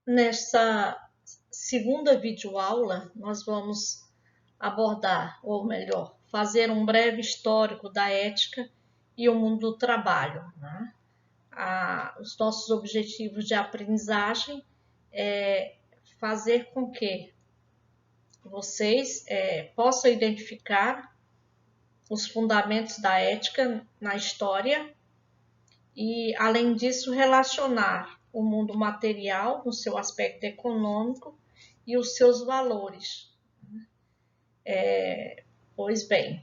Nesta segunda videoaula, nós vamos abordar, ou melhor, fazer um breve histórico da ética e o mundo do trabalho, né? Os nossos objetivos de aprendizagem é fazer com que vocês possam identificar os fundamentos da ética na história e, além disso, relacionar o mundo material no seu aspecto econômico e os seus valores. Pois bem,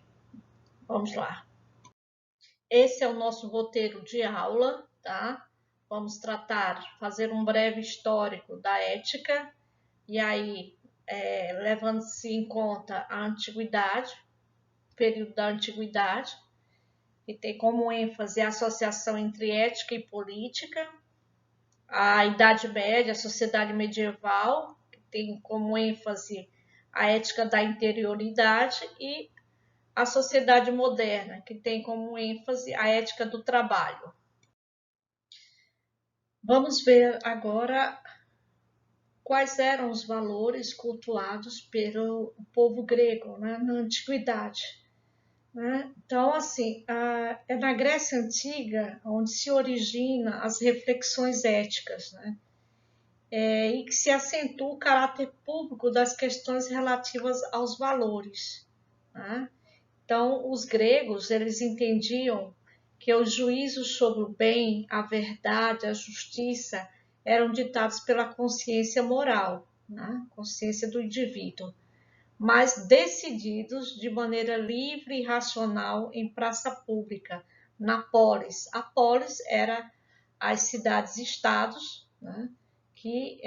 vamos lá. Esse é o nosso roteiro de aula, tá? Vamos fazer um breve histórico da ética, e aí, levando-se em conta a antiguidade, o período da antiguidade, que tem como ênfase a associação entre ética e política, a Idade Média, a sociedade medieval, que tem como ênfase a ética da interioridade, e a sociedade moderna, que tem como ênfase a ética do trabalho. Vamos ver agora quais eram os valores cultuados pelo povo grego, né, na antiguidade. Né? Então, assim, é na Grécia Antiga onde se origina as reflexões éticas, né? E que se acentua o caráter público das questões relativas aos valores. Né? Então, os gregos, eles entendiam que os juízos sobre o bem, a verdade, a justiça eram ditados pela consciência moral, né? Consciência do indivíduo, mas decididos de maneira livre e racional em praça pública, na polis. A polis era as cidades-estados, né? Que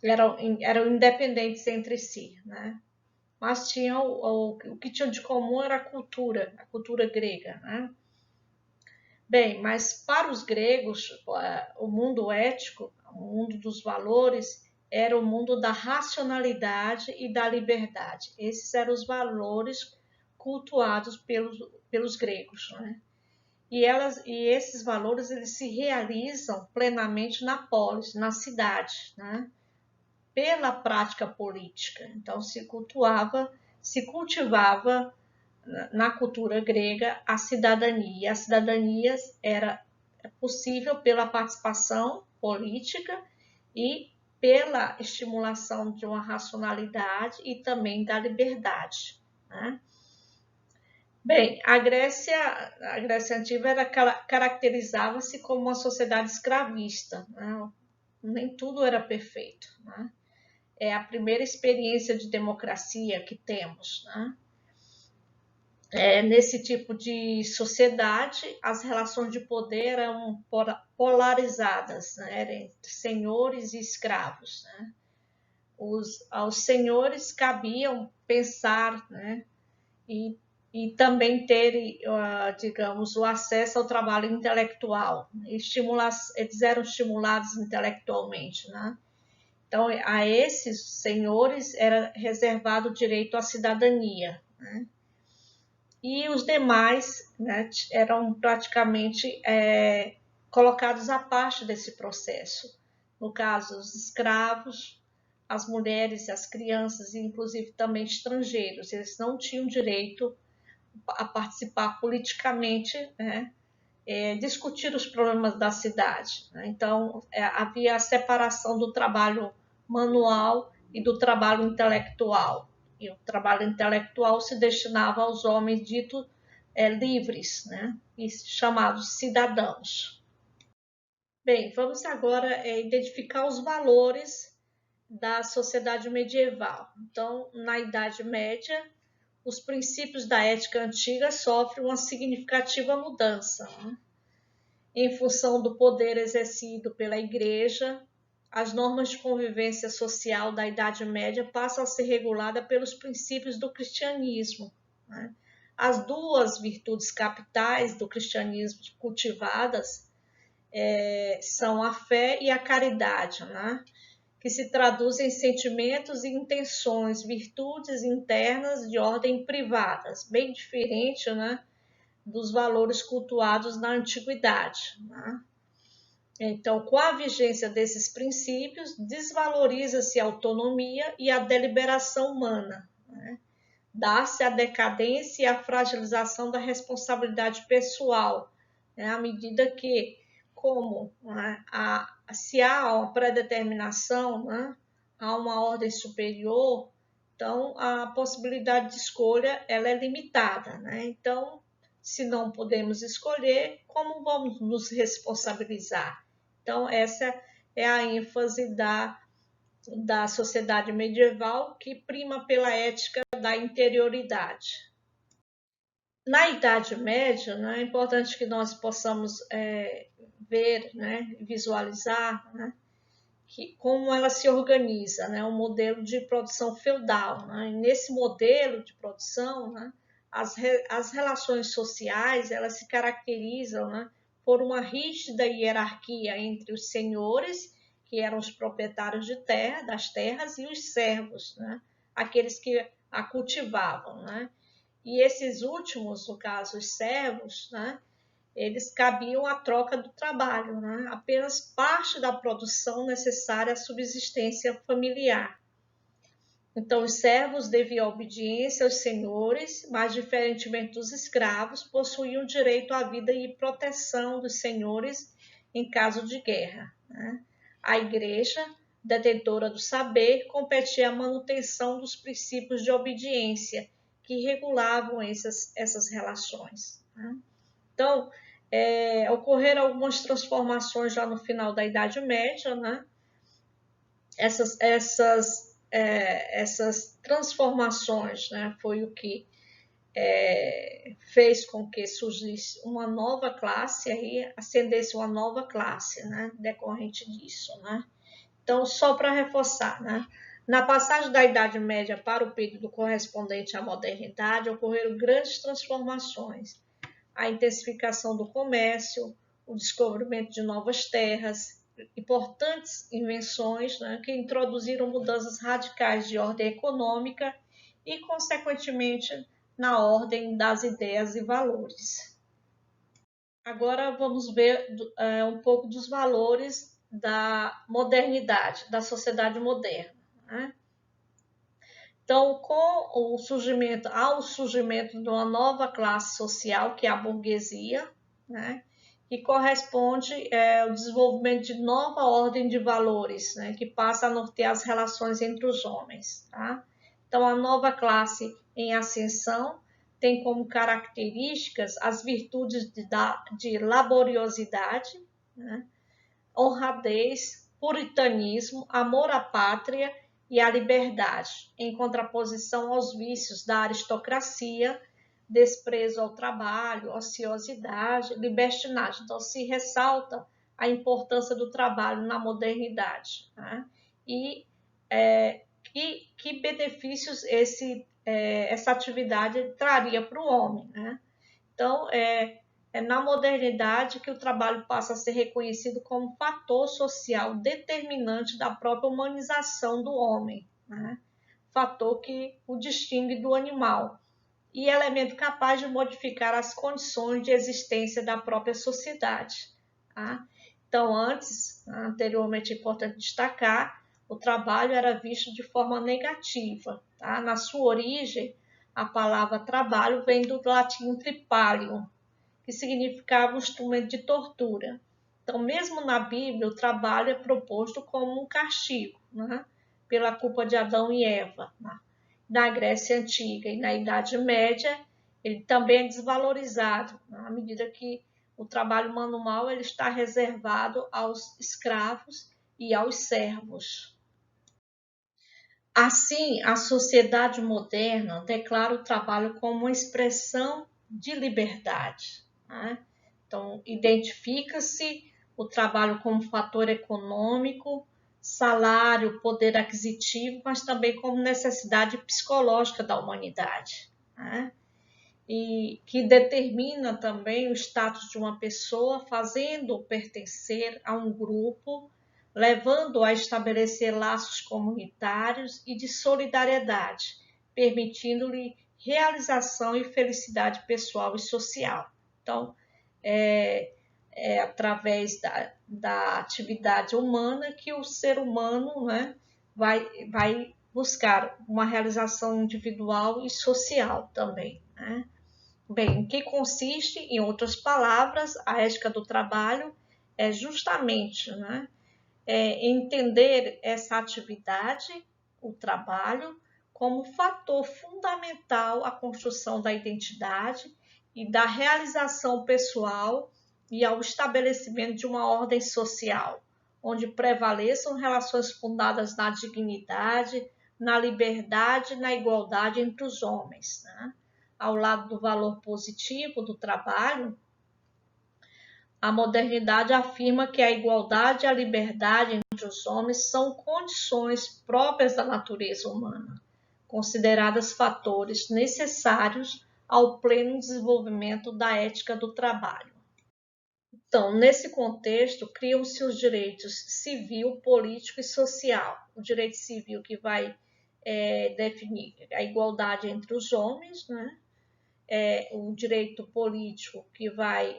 eram independentes entre si, né? Mas tinham o que tinham de comum era a cultura grega, né? Bem, mas para os gregos, o mundo ético, o mundo dos valores, era o mundo da racionalidade e da liberdade. Esses eram os valores cultuados pelos gregos, né? E esses valores eles se realizam plenamente na polis, na cidade, né? Pela prática política. Então se cultivava na cultura grega a cidadania. A cidadania era possível pela participação política e pela estimulação de uma racionalidade e também da liberdade. Né? Bem, a Grécia Antiga caracterizava-se como uma sociedade escravista. Né? Nem tudo era perfeito. Né? É a primeira experiência de democracia que temos. Né? Nesse tipo de sociedade, as relações de poder eram polarizadas, né? Eram entre senhores e escravos. Né? Aos senhores cabiam pensar, né? e também ter, digamos, o acesso ao trabalho intelectual. Eles eram estimulados intelectualmente. Né? Então, a esses senhores era reservado o direito à cidadania. Né? E os demais, né, eram praticamente colocados à parte desse processo. No caso, os escravos, as mulheres, as crianças e inclusive também estrangeiros, eles não tinham direito a participar politicamente, né, discutir os problemas da cidade. Né? Então, havia a separação do trabalho manual e do trabalho intelectual. E o trabalho intelectual se destinava aos homens ditos livres, né? E chamados cidadãos. Bem, vamos agora identificar os valores da sociedade medieval. Então, na Idade Média, os princípios da ética antiga sofrem uma significativa mudança. Né? Em função do poder exercido pela Igreja, as normas de convivência social da Idade Média passam a ser reguladas pelos princípios do cristianismo. Né? As duas virtudes capitais do cristianismo cultivadas são a fé e a caridade, né? Que se traduzem em sentimentos e intenções, virtudes internas de ordem privadas, bem diferente, né, dos valores cultuados na antiguidade. Né? Então, com a vigência desses princípios, desvaloriza-se a autonomia e a deliberação humana, né? Dá-se a decadência e a fragilização da responsabilidade pessoal, né? À medida que, como, né, se há uma predeterminação, né, há uma ordem superior, então a possibilidade de escolha ela é limitada, né? Então, se não podemos escolher, como vamos nos responsabilizar? Então, essa é a ênfase da sociedade medieval, que prima pela ética da interioridade. Na Idade Média, né, é importante que nós possamos ver, né, visualizar, né, como ela se organiza, né, um modelo de produção feudal. Né, e nesse modelo de produção, né, as relações sociais elas se caracterizam, né, por uma rígida hierarquia entre os senhores, que eram os proprietários de terra, das terras, e os servos, né, aqueles que a cultivavam. Né, e esses últimos, no caso, os servos, né, eles cabiam à troca do trabalho, né? Apenas parte da produção necessária à subsistência familiar. Então, os servos deviam obediência aos senhores, mas, diferentemente dos escravos, possuíam direito à vida e proteção dos senhores em caso de guerra. Né? A igreja, detentora do saber, competia a manutenção dos princípios de obediência que regulavam essas relações. Né? Então, ocorreram algumas transformações já no final da Idade Média, né? Essas transformações, né, foi o que fez com que surgisse uma nova classe, aí ascendesse uma nova classe, né, decorrente disso. Né? Então, só para reforçar, né, na passagem da Idade Média para o período correspondente à modernidade, ocorreram grandes transformações. A intensificação do comércio, o descobrimento de novas terras, importantes invenções, né, que introduziram mudanças radicais de ordem econômica e, consequentemente, na ordem das ideias e valores. Agora vamos ver um pouco dos valores da modernidade, da sociedade moderna. Né? Então, com o surgimento de uma nova classe social, que é a burguesia, né, que corresponde ao desenvolvimento de nova ordem de valores, né, que passa a nortear as relações entre os homens. Tá? Então, a nova classe em ascensão tem como características as virtudes de laboriosidade, né, honradez, puritanismo, amor à pátria e à liberdade, em contraposição aos vícios da aristocracia, desprezo ao trabalho, ociosidade, libertinagem. Então, se ressalta a importância do trabalho na modernidade. Né? E que benefícios essa atividade traria para o homem. Né? Então, é na modernidade que o trabalho passa a ser reconhecido como fator social determinante da própria humanização do homem, né? Fator que o distingue do animal e elemento capaz de modificar as condições de existência da própria sociedade. Tá? Então, anteriormente é importante destacar, o trabalho era visto de forma negativa. Tá? Na sua origem, a palavra trabalho vem do latim tripalium, que significava um instrumento de tortura. Então, mesmo na Bíblia, o trabalho é proposto como um castigo, né? Pela culpa de Adão e Eva. Né? Na Grécia Antiga e na Idade Média, ele também é desvalorizado, né? À medida que o trabalho manual ele está reservado aos escravos e aos servos. Assim, a sociedade moderna declara o trabalho como uma expressão de liberdade. Né? Então, identifica-se o trabalho como fator econômico, salário, poder aquisitivo, mas também como necessidade psicológica da humanidade. Né? E que determina também o status de uma pessoa, fazendo-o pertencer a um grupo, levando-o a estabelecer laços comunitários e de solidariedade, permitindo-lhe realização e felicidade pessoal e social. Então, através da atividade humana que o ser humano, né, vai buscar uma realização individual e social também, né? Bem, em que consiste, em outras palavras, a ética do trabalho é justamente, né, entender essa atividade, o trabalho, como fator fundamental à construção da identidade e da realização pessoal e ao estabelecimento de uma ordem social, onde prevaleçam relações fundadas na dignidade, na liberdade, na igualdade entre os homens, né? Ao lado do valor positivo do trabalho, a modernidade afirma que a igualdade e a liberdade entre os homens são condições próprias da natureza humana, consideradas fatores necessários ao pleno desenvolvimento da ética do trabalho. Então, nesse contexto, criam-se os direitos civil, político e social. O direito civil que vai definir a igualdade entre os homens, né? O direito político que vai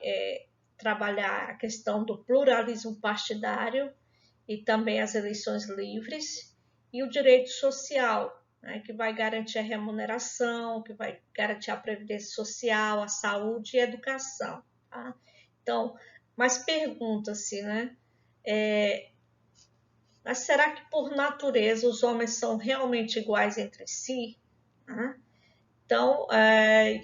trabalhar a questão do pluralismo partidário e também as eleições livres, e o direito social, né, que vai garantir a remuneração, que vai garantir a previdência social, a saúde e a educação. Tá? Então, mas pergunta-se, né, mas será que por natureza os homens são realmente iguais entre si? Né? Então,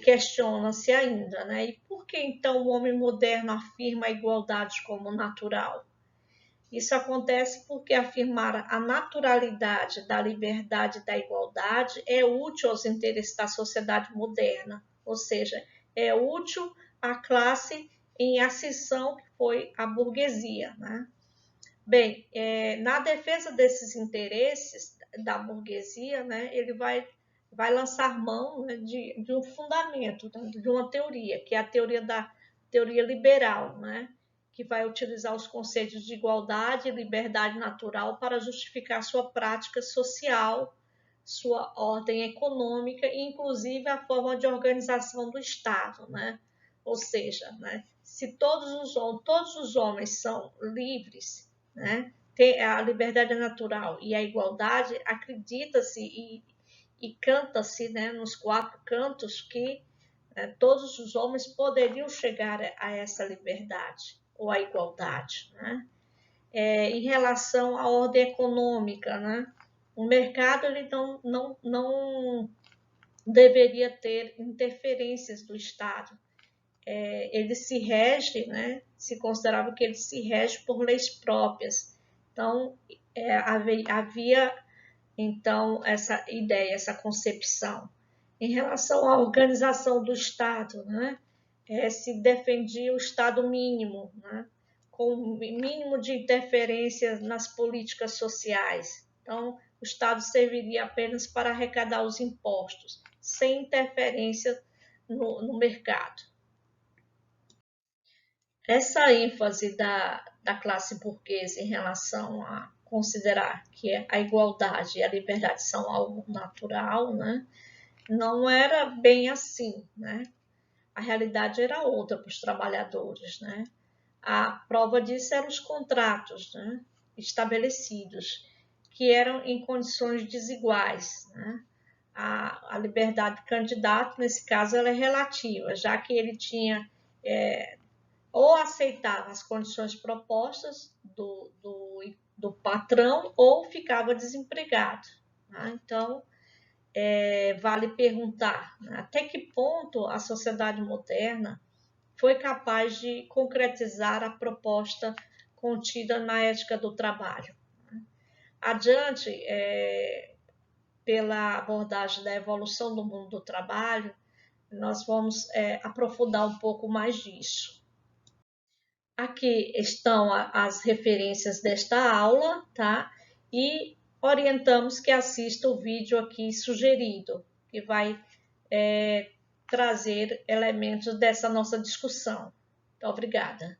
questiona-se ainda, né? E por que então o homem moderno afirma a igualdade como natural? Isso acontece porque afirmar a naturalidade da liberdade e da igualdade é útil aos interesses da sociedade moderna, ou seja, é útil à classe em ascensão que foi a burguesia, né? Bem, na defesa desses interesses da burguesia, né, ele vai lançar mão, né, de um fundamento, de uma teoria, que é a teoria liberal, né, que vai utilizar os conceitos de igualdade e liberdade natural para justificar sua prática social, sua ordem econômica e, inclusive, a forma de organização do Estado, né? Ou seja, né, se todos os homens são livres, né, a liberdade natural e a igualdade, acredita-se e canta-se, né, nos quatro cantos que todos os homens poderiam chegar a essa liberdade ou a igualdade, né? Em relação à ordem econômica, né? O mercado ele não deveria ter interferências do Estado. Ele se rege, né? Se considerava que ele se rege por leis próprias. Então, havia então essa ideia, essa concepção. Em relação à organização do Estado, né? Se defendia o Estado mínimo, né? Com o mínimo de interferência nas políticas sociais. Então, o Estado serviria apenas para arrecadar os impostos, sem interferência no mercado. Essa ênfase da classe burguesa em relação a considerar que a igualdade e a liberdade são algo natural, né? Não era bem assim, né? A realidade era outra para os trabalhadores, né? A prova disso eram os contratos, né, estabelecidos, que eram em condições desiguais, né? A liberdade do candidato, nesse caso, ela é relativa, já que ele tinha ou aceitava as condições propostas do patrão ou ficava desempregado. Né? Então, vale perguntar, né, até que ponto a sociedade moderna foi capaz de concretizar a proposta contida na ética do trabalho. Adiante, pela abordagem da evolução do mundo do trabalho, nós vamos aprofundar um pouco mais disso. Aqui estão as referências desta aula, tá? E orientamos que assista o vídeo aqui sugerido, que vai trazer elementos dessa nossa discussão. Muito obrigada.